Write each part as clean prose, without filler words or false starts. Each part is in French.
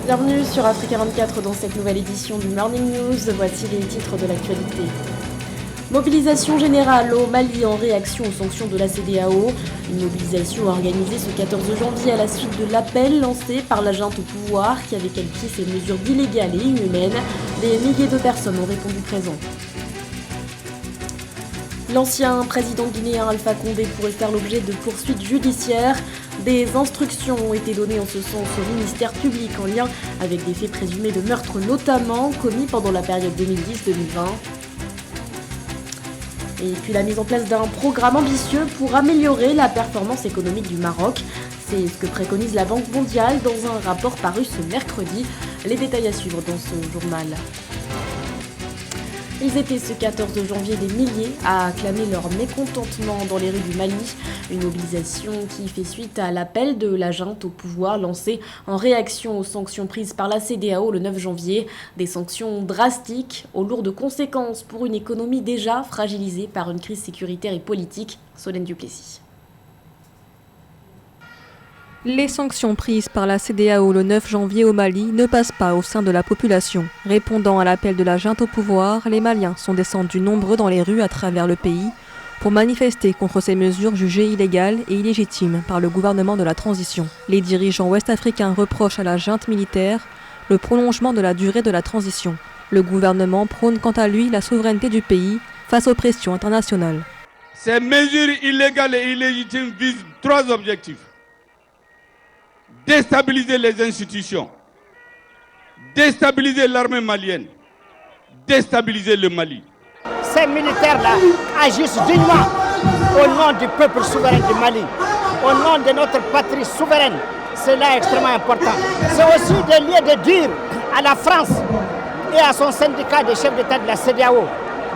Bienvenue sur Africa 24 dans cette nouvelle édition du Morning News. Voici les titres de l'actualité. Mobilisation générale au Mali en réaction aux sanctions de la CEDEAO. Une mobilisation organisée ce 14 janvier à la suite de l'appel lancé par la junte au pouvoir qui avait qualifié ces mesures d'illégales et inhumaines. Des milliers de personnes ont répondu présent. L'ancien président guinéen Alpha Condé pourrait faire l'objet de poursuites judiciaires. Des instructions ont été données en ce sens au ministère public en lien avec des faits présumés de meurtre notamment commis pendant la période 2010-2020. Et puis la mise en place d'un programme ambitieux pour améliorer la performance économique du Maroc. C'est ce que préconise la Banque mondiale dans un rapport paru ce mercredi. Les détails à suivre dans ce journal. Ils étaient ce 14 janvier des milliers à acclamer leur mécontentement dans les rues du Mali. Une mobilisation qui fait suite à l'appel de la junte au pouvoir lancé en réaction aux sanctions prises par la CEDEAO le 9 janvier. Des sanctions drastiques aux lourdes conséquences pour une économie déjà fragilisée par une crise sécuritaire et politique. Solène Duplessis. Les sanctions prises par la CEDEAO le 9 janvier au Mali ne passent pas au sein de la population. Répondant à l'appel de la junte au pouvoir, les Maliens sont descendus nombreux dans les rues à travers le pays pour manifester contre ces mesures jugées illégales et illégitimes par le gouvernement de la transition. Les dirigeants ouest-africains reprochent à la junte militaire le prolongement de la durée de la transition. Le gouvernement prône quant à lui la souveraineté du pays face aux pressions internationales. Ces mesures illégales et illégitimes visent trois objectifs. Déstabiliser les institutions, déstabiliser l'armée malienne, déstabiliser le Mali. Ces militaires-là agissent dignement au nom du peuple souverain du Mali, au nom de notre patrie souveraine. C'est là extrêmement important. C'est aussi des lieux de dire à la France et à son syndicat des chefs d'État de la CEDEAO,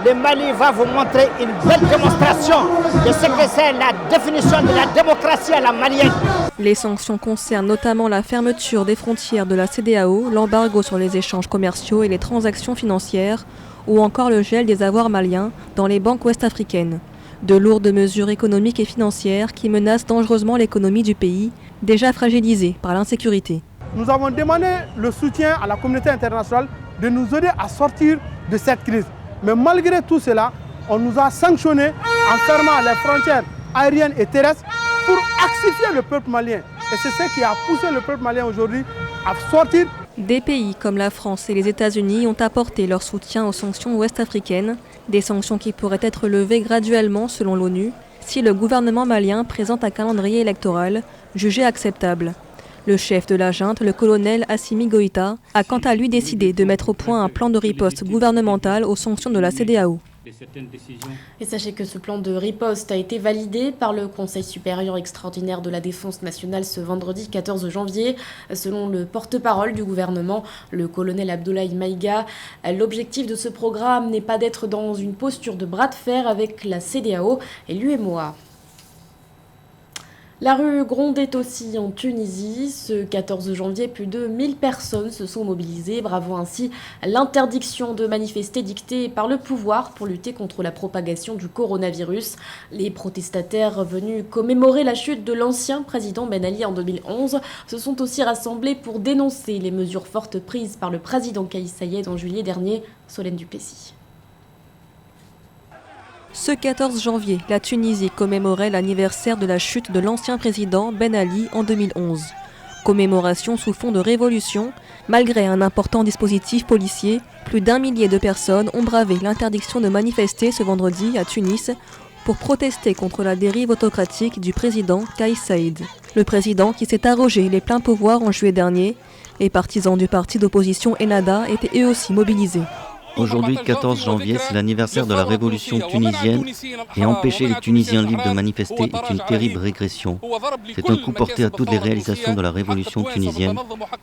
le Mali va vous montrer une belle démonstration de ce que c'est la définition de la démocratie à la malienne. Les sanctions concernent notamment la fermeture des frontières de la CEDEAO, l'embargo sur les échanges commerciaux et les transactions financières, ou encore le gel des avoirs maliens dans les banques ouest-africaines. De lourdes mesures économiques et financières qui menacent dangereusement l'économie du pays, déjà fragilisée par l'insécurité. Nous avons demandé le soutien à la communauté internationale de nous aider à sortir de cette crise. Mais malgré tout cela, on nous a sanctionnés en fermant les frontières aériennes et terrestres pour asphyxier le peuple malien. Et c'est ce qui a poussé le peuple malien aujourd'hui à sortir. Des pays comme la France et les États-Unis ont apporté leur soutien aux sanctions ouest-africaines, des sanctions qui pourraient être levées graduellement selon l'ONU si le gouvernement malien présente un calendrier électoral jugé acceptable. Le chef de la junte, le colonel Assimi Goïta, a quant à lui décidé de mettre au point un plan de riposte gouvernemental aux sanctions de la CEDEAO. Et sachez que ce plan de riposte a été validé par le Conseil supérieur extraordinaire de la défense nationale ce vendredi 14 janvier. Selon le porte-parole du gouvernement, le colonel Abdoulaye Maïga, l'objectif de ce programme n'est pas d'être dans une posture de bras de fer avec la CEDEAO et l'UMOA. La rue grondait aussi en Tunisie. Ce 14 janvier, plus de 1000 personnes se sont mobilisées, bravant ainsi l'interdiction de manifester dictée par le pouvoir pour lutter contre la propagation du coronavirus. Les protestataires venus commémorer la chute de l'ancien président Ben Ali en 2011 se sont aussi rassemblés pour dénoncer les mesures fortes prises par le président Kais Saied en juillet dernier. Solène Duplessis. Ce 14 janvier, la Tunisie commémorait l'anniversaire de la chute de l'ancien président Ben Ali en 2011. Commémoration sous fond de révolution, malgré un important dispositif policier, plus d'1 millier de personnes ont bravé l'interdiction de manifester ce vendredi à Tunis pour protester contre la dérive autocratique du président Kais Saied. Le président qui s'est arrogé les pleins pouvoirs en juillet dernier, les partisans du parti d'opposition Ennahda étaient eux aussi mobilisés. Aujourd'hui, 14 janvier, c'est l'anniversaire de la révolution tunisienne et empêcher les Tunisiens libres de manifester est une terrible régression. C'est un coup porté à toutes les réalisations de la révolution tunisienne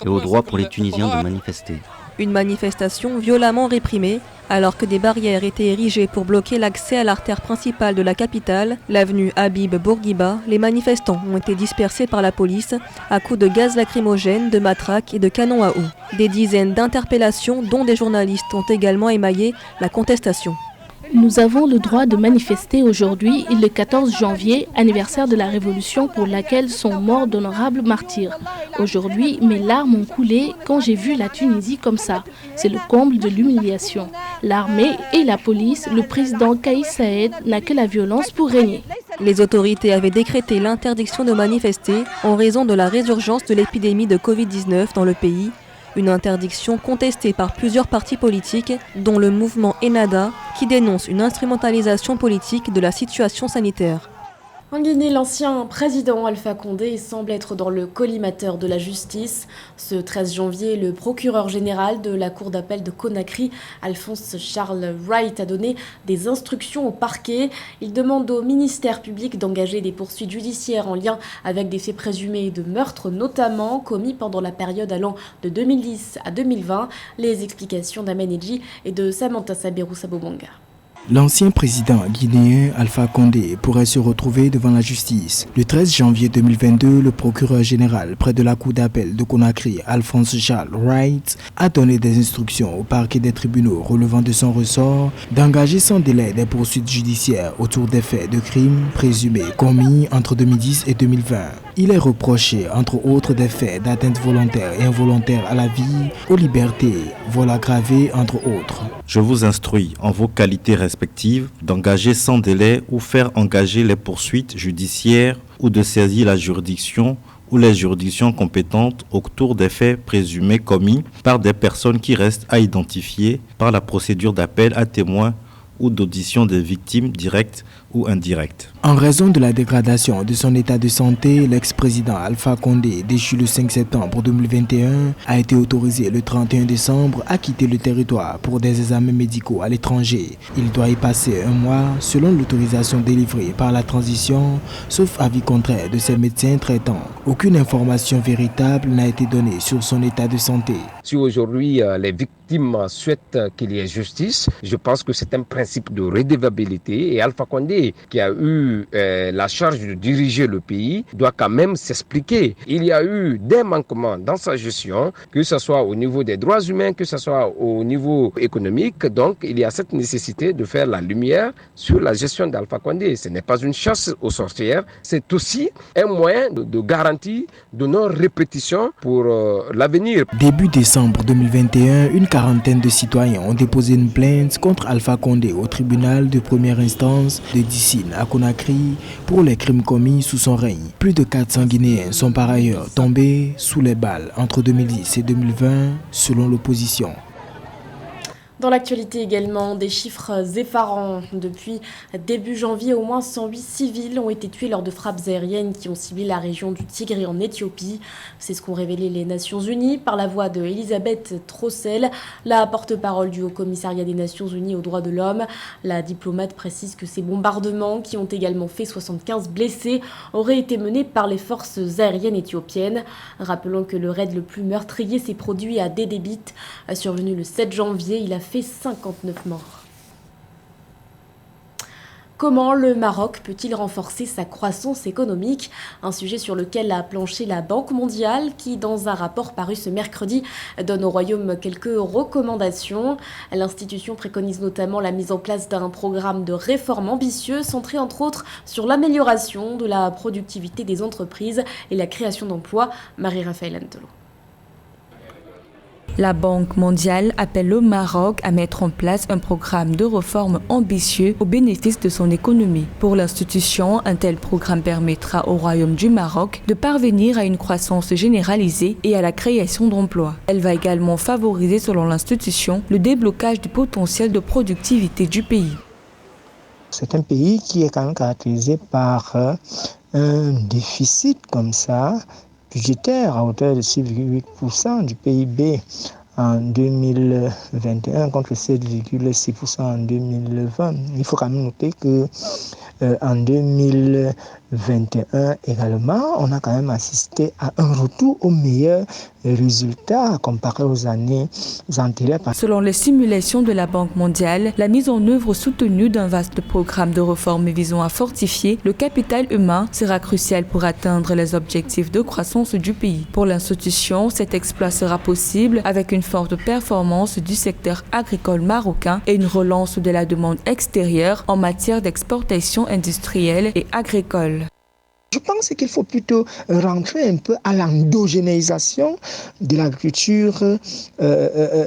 et au droit pour les Tunisiens de manifester. Une manifestation violemment réprimée alors que des barrières étaient érigées pour bloquer l'accès à l'artère principale de la capitale, l'avenue Habib Bourguiba. Les manifestants ont été dispersés par la police à coups de gaz lacrymogène, de matraques et de canons à eau. Des dizaines d'interpellations, dont des journalistes, ont également émaillé la contestation. Nous avons le droit de manifester aujourd'hui, le 14 janvier, anniversaire de la Révolution pour laquelle sont morts d'honorables martyrs. Aujourd'hui, mes larmes ont coulé quand j'ai vu la Tunisie comme ça. C'est le comble de l'humiliation. L'armée et la police, le président Kais Saied n'a que la violence pour régner. Les autorités avaient décrété l'interdiction de manifester en raison de la résurgence de l'épidémie de Covid-19 dans le pays. Une interdiction contestée par plusieurs partis politiques, dont le mouvement Ennahda, qui dénonce une instrumentalisation politique de la situation sanitaire. En Guinée, l'ancien président Alpha Condé semble être dans le collimateur de la justice. Ce 13 janvier, le procureur général de la cour d'appel de Conakry, Alphonse Charles Wright, a donné des instructions au parquet. Il demande au ministère public d'engager des poursuites judiciaires en lien avec des faits présumés de meurtre, notamment commis pendant la période allant de 2010 à 2020. Les explications d'Ameneji et de Samantha Saberou Sabobonga. L'ancien président guinéen Alpha Condé pourrait se retrouver devant la justice. Le 13 janvier 2022, le procureur général près de la cour d'appel de Conakry, Alphonse Charles Wright, a donné des instructions au parquet des tribunaux relevant de son ressort d'engager sans délai des poursuites judiciaires autour des faits de crimes présumés commis entre 2010 et 2020. Il est reproché, entre autres, des faits d'atteinte volontaire et involontaire à la vie, aux libertés, vol aggravé, entre autres. Je vous instruis, en vos qualités respectives, d'engager sans délai ou faire engager les poursuites judiciaires ou de saisir la juridiction ou les juridictions compétentes autour des faits présumés commis par des personnes qui restent à identifier par la procédure d'appel à témoins ou d'audition des victimes directes ou indirectes. En raison de la dégradation de son état de santé, l'ex-président Alpha Condé, déchu le 5 septembre 2021, a été autorisé le 31 décembre à quitter le territoire pour des examens médicaux à l'étranger. Il doit y passer un mois selon l'autorisation délivrée par la transition, sauf avis contraire de ses médecins traitants. Aucune information véritable n'a été donnée sur son état de santé. Si aujourd'hui les victimes souhaitent qu'il y ait justice, je pense que c'est un principe de redevabilité et Alpha Condé, qui a eu la charge de diriger le pays, doit quand même s'expliquer. Il y a eu des manquements dans sa gestion, que ce soit au niveau des droits humains, que ce soit au niveau économique. Donc, il y a cette nécessité de faire la lumière sur la gestion d'Alpha Condé. Ce n'est pas une chasse aux sorcières, c'est aussi un moyen de garantie de non-répétition pour l'avenir. Début décembre 2021, une quarantaine de citoyens ont déposé une plainte contre Alpha Condé au tribunal de première instance de Dissine à Conakry pour les crimes commis sous son règne. Plus de 400 Guinéens sont par ailleurs tombés sous les balles entre 2010 et 2020 selon l'opposition. Dans l'actualité également, des chiffres effarants. Depuis début janvier, au moins 108 civils ont été tués lors de frappes aériennes qui ont ciblé la région du Tigré en Éthiopie. C'est ce qu'ont révélé les Nations Unies par la voix de Elisabeth Trossel, la porte-parole du Haut-Commissariat des Nations Unies aux droits de l'homme. La diplomate précise que ces bombardements, qui ont également fait 75 blessés, auraient été menés par les forces aériennes éthiopiennes. Rappelons que le raid le plus meurtrier s'est produit à Dédébit, survenu le 7 janvier. Il a fait 59 morts. Comment le Maroc peut-il renforcer sa croissance économique? Un sujet sur lequel a planché la Banque mondiale qui, dans un rapport paru ce mercredi, donne au Royaume quelques recommandations. L'institution préconise notamment la mise en place d'un programme de réforme ambitieux centré entre autres sur l'amélioration de la productivité des entreprises et la création d'emplois. Marie-Raphaël Antolo. La Banque mondiale appelle le Maroc à mettre en place un programme de réforme ambitieux au bénéfice de son économie. Pour l'institution, un tel programme permettra au Royaume du Maroc de parvenir à une croissance généralisée et à la création d'emplois. Elle va également favoriser, selon l'institution, le déblocage du potentiel de productivité du pays. C'est un pays qui est quand même caractérisé par un déficit comme ça, budgétaire à hauteur de 6,8% du PIB en 2021 contre 7,6% en 2020. Il faut quand même noter que en 2021 également, on a quand même assisté à un retour au meilleur résultats comparés aux années antérieures. Selon les simulations de la Banque mondiale, la mise en œuvre soutenue d'un vaste programme de réformes visant à fortifier le capital humain sera crucial pour atteindre les objectifs de croissance du pays. Pour l'institution, cet exploit sera possible avec une forte performance du secteur agricole marocain et une relance de la demande extérieure en matière d'exportation industrielle et agricole. Je pense qu'il faut plutôt rentrer un peu à l'endogénéisation de l'agriculture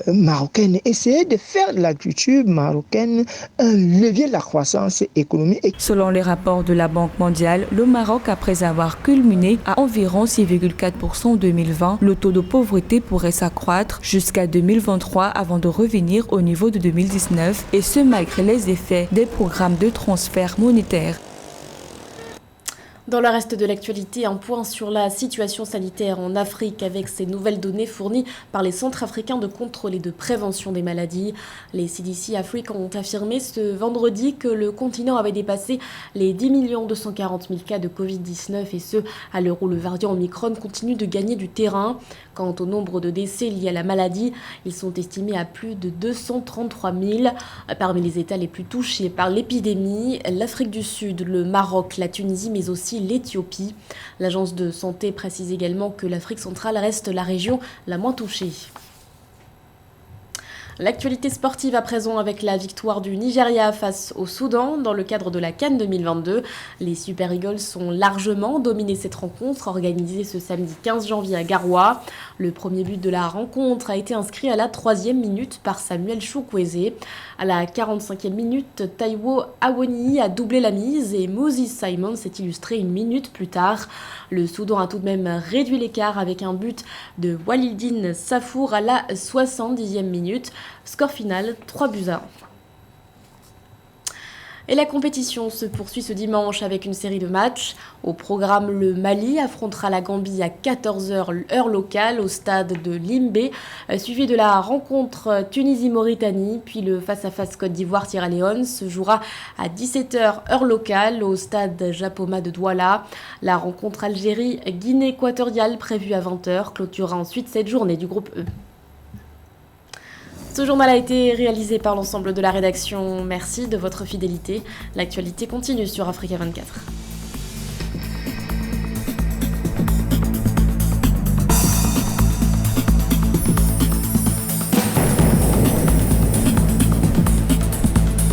marocaine, essayer de faire de l'agriculture marocaine un levier de la croissance économique. Selon les rapports de la Banque mondiale, le Maroc, après avoir culminé à environ 6,4% en 2020, le taux de pauvreté pourrait s'accroître jusqu'à 2023 avant de revenir au niveau de 2019, et ce malgré les effets des programmes de transfert monétaire. Dans le reste de l'actualité, un point sur la situation sanitaire en Afrique avec ces nouvelles données fournies par les centres africains de contrôle et de prévention des maladies. Les CDC Afrique ont affirmé ce vendredi que le continent avait dépassé les 10 240 000 cas de Covid-19 et ce, à l'heure où le variant Omicron continue de gagner du terrain. Quant au nombre de décès liés à la maladie, ils sont estimés à plus de 233 000. Parmi les États les plus touchés par l'épidémie, l'Afrique du Sud, le Maroc, la Tunisie, mais aussi l'Éthiopie. L'agence de santé précise également que l'Afrique centrale reste la région la moins touchée. L'actualité sportive à présent avec la victoire du Nigeria face au Soudan dans le cadre de la CAN 2022. Les Super Eagles ont largement dominé cette rencontre organisée ce samedi 15 janvier à Garoua. Le premier but de la rencontre a été inscrit à la 3e minute par Samuel Chukwueze. À la 45e minute, Taiwo Awoniyi a doublé la mise et Moses Simon s'est illustré une minute plus tard. Le Soudan a tout de même réduit l'écart avec un but de Walidine Safour à la 70e minute. Score final 3-1. Et la compétition se poursuit ce dimanche avec une série de matchs. Au programme, le Mali affrontera la Gambie à 14h heure locale au stade de Limbé, suivi de la rencontre Tunisie-Mauritanie, puis le face-à-face Côte d'Ivoire-Sierra Leone se jouera à 17h heure locale au stade Japoma de Douala. La rencontre Algérie-Guinée équatoriale prévue à 20h clôturera ensuite cette journée du groupe E. Ce journal a été réalisé par l'ensemble de la rédaction. Merci de votre fidélité. L'actualité continue sur Africa 24.